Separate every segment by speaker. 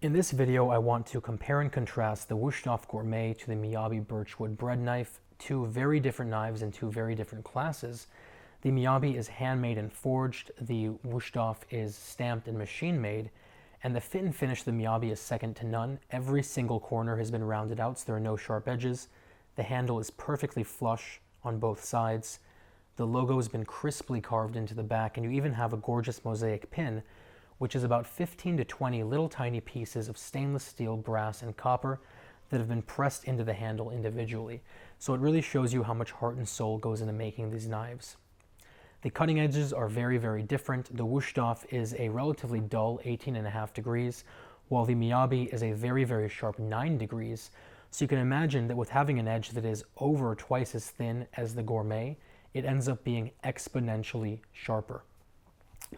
Speaker 1: In this video, I want to compare and contrast the Wusthof Gourmet to the Miyabi Birchwood Bread Knife, two very different knives in two very different classes. The Miyabi is handmade and forged, the Wusthof is stamped and machine-made, and the fit and finish of the Miyabi is second to none. Every single corner has been rounded out, so there are no sharp edges. The handle is perfectly flush on both sides. The logo has been crisply carved into the back, and you even have a gorgeous mosaic pin, which is about 15 to 20 little tiny pieces of stainless steel, brass, and copper that have been pressed into the handle individually. So it really shows you how much heart and soul goes into making these knives. The cutting edges are very, very different. The Wusthof is a relatively dull 18.5 degrees, while the Miyabi is a very, very sharp 9 degrees. So you can imagine that with having an edge that is over twice as thin as the Gourmet, it ends up being exponentially sharper.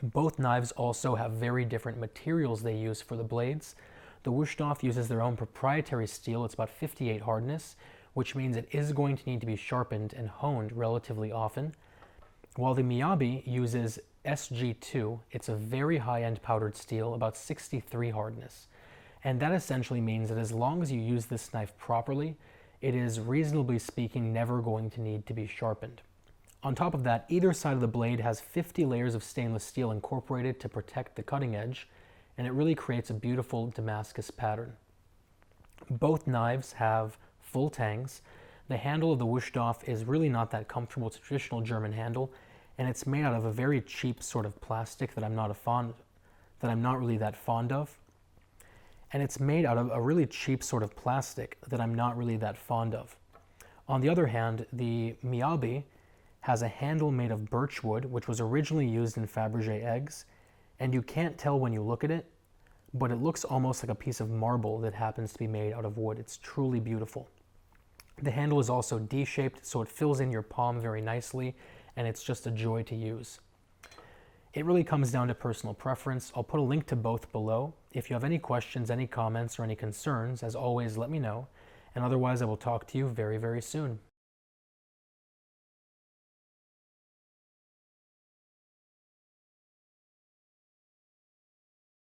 Speaker 1: Both knives also have very different materials they use for the blades. The Wusthof uses their own proprietary steel. It's about 58 hardness, which means it is going to need to be sharpened and honed relatively often. While the Miyabi uses SG2, it's a very high-end powdered steel, about 63 hardness. And that essentially means that as long as you use this knife properly, it is, reasonably speaking, never going to need to be sharpened. On top of that, either side of the blade has 50 layers of stainless steel incorporated to protect the cutting edge, and it really creates a beautiful damascus pattern. Both knives have full tangs. The handle of the Wusthof is really not that comfortable. It's a traditional German handle, and it's made out of a very cheap sort of plastic that I'm not really that fond of. And it's made out of a really cheap sort of plastic that I'm not really that fond of. On the other hand, the Miyabi has a handle made of birchwood, which was originally used in Faberge eggs, and you can't tell when you look at it, but it looks almost like a piece of marble that happens to be made out of wood. It's truly beautiful. The handle is also D-shaped, so it fills in your palm very nicely, and it's just a joy to use. It really comes down to personal preference. I'll put a link to both below. If you have any questions, any comments, or any concerns, as always, let me know, and otherwise I will talk to you very, very soon.